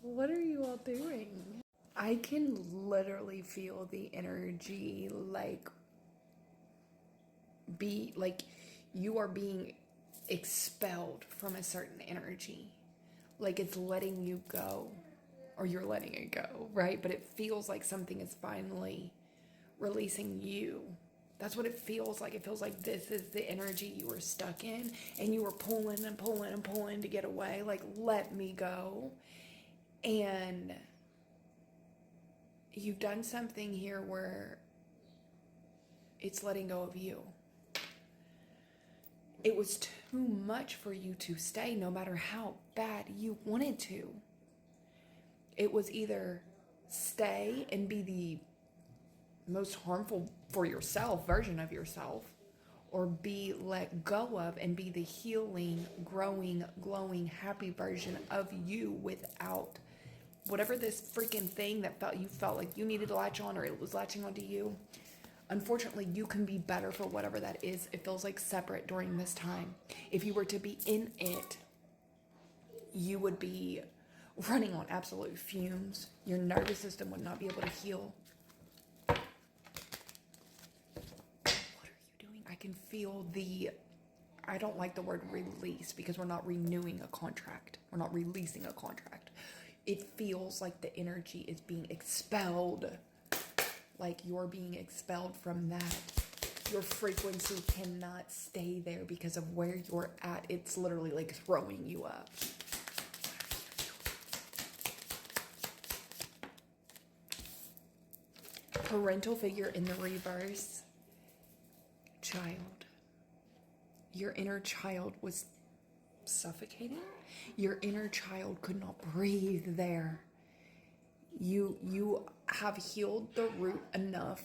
What are you all doing? I can literally feel the energy like you are being expelled from a certain energy. Like it's letting you go or you're letting it go, right? But it feels like something is finally releasing you. That's what it feels like. It feels like this is the energy you were stuck in and you were pulling and pulling and pulling to get away. Like, let me go. And you've done something here where it's letting go of you. It was too much for you to stay no matter how bad you wanted to. It was either stay and be the most harmful for yourself version of yourself, or be let go of and be the healing, growing, glowing, happy version of you without whatever this freaking thing that you felt like you needed to latch on or it was latching onto you. Unfortunately, you can be better for whatever that is. It feels like separate during this time. If you were to be in it, you would be running on absolute fumes. Your nervous system would not be able to heal. I can feel I don't like the word release because we're not renewing a contract. We're not releasing a contract. It feels like the energy is being expelled. Like you're being expelled from that. Your frequency cannot stay there because of where you're at. It's literally like throwing you up. Parental figure in the reverse. Child. Your inner child was suffocating. Your inner child could not breathe there. You have healed the root enough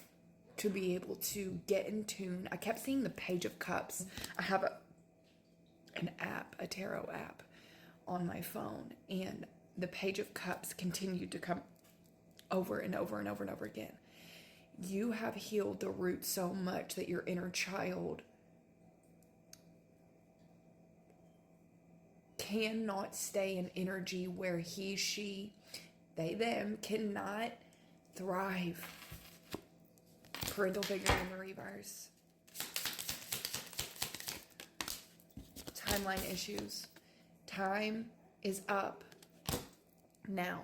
to be able to get in tune. I kept seeing the Page of Cups. I have an app, a tarot app on my phone, and the Page of Cups continued to come over and over and over and over again. You have healed the root so much that your inner child cannot stay in energy where he, she, they, them cannot thrive. Parental figure in the reverse. Timeline issues. Time is up now.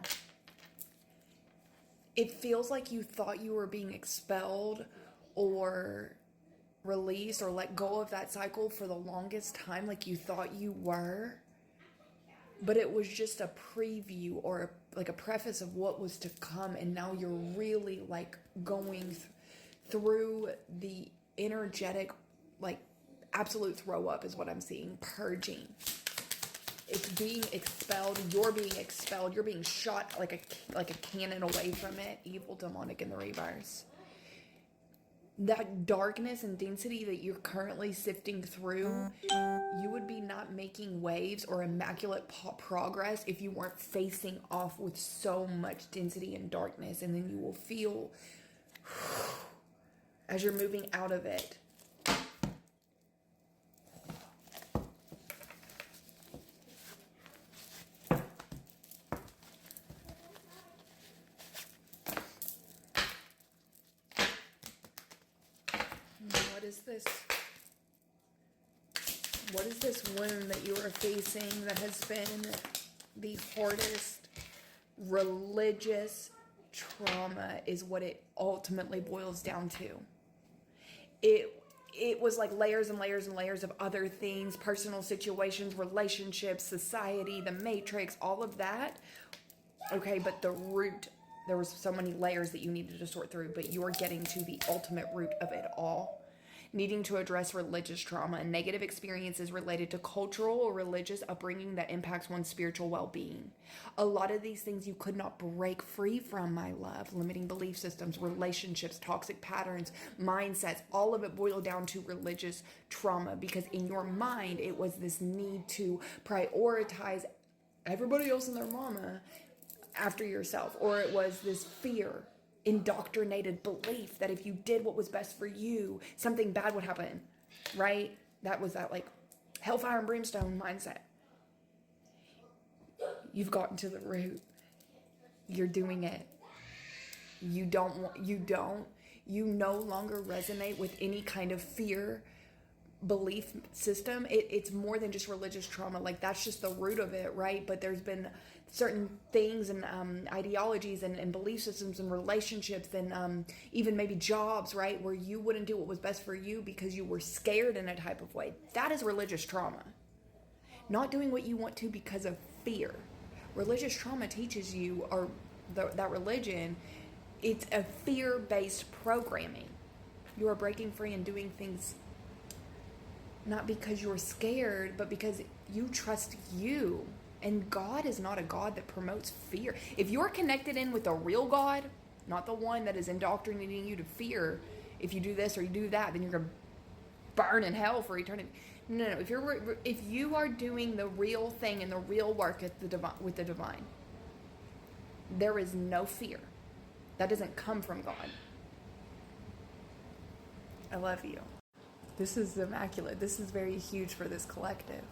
It feels like you thought you were being expelled or released or let go of that cycle for the longest time, like you thought you were. But it was just a preview or like a preface of what was to come. And now you're really like going through the energetic, like absolute throw up is what I'm seeing. Purging. It's being expelled. You're being expelled. You're being shot like a cannon away from it. Evil, demonic in the reverse. That darkness and density that you're currently sifting through, you would be not making waves or immaculate progress if you weren't facing off with so much density and darkness. And then you will feel as you're moving out of it. What is this? What is this wound that you are facing that has been the hardest? Religious trauma is what it ultimately boils down to. It was like layers and layers and layers of other things, personal situations, relationships, society, the matrix, all of that. Okay, but the root, there was so many layers that you needed to sort through, but you're getting to the ultimate root of it all. Needing to address religious trauma and negative experiences related to cultural or religious upbringing that impacts one's spiritual well-being. A lot of these things you could not break free from, my love. Limiting belief systems, relationships, toxic patterns, mindsets, all of it boiled down to religious trauma because in your mind, it was this need to prioritize everybody else and their mama after yourself, or it was this fear, indoctrinated belief that if you did what was best for you, something bad would happen, right? That was that like hellfire and brimstone mindset. You've gotten to the root. you're doing it. You no longer resonate with any kind of fear belief system. It's more than just religious trauma. Like, that's just the root of it, right? But there's been certain things and ideologies and belief systems and relationships and even maybe jobs, right, where you wouldn't do what was best for you because you were scared in a type of way. That is religious trauma. Not doing what you want to because of fear. Religious trauma teaches you, or that religion, it's a fear-based programming. You are breaking free and doing things not because you're scared, but because you trust you. And God is not a God that promotes fear. If you're connected in with a real God, not the one that is indoctrinating you to fear, if you do this or you do that, then you're going to burn in hell for eternity. No. If you are doing the real thing and the real work with the divine, there is no fear. That doesn't come from God. I love you. This is immaculate. This is very huge for this collective.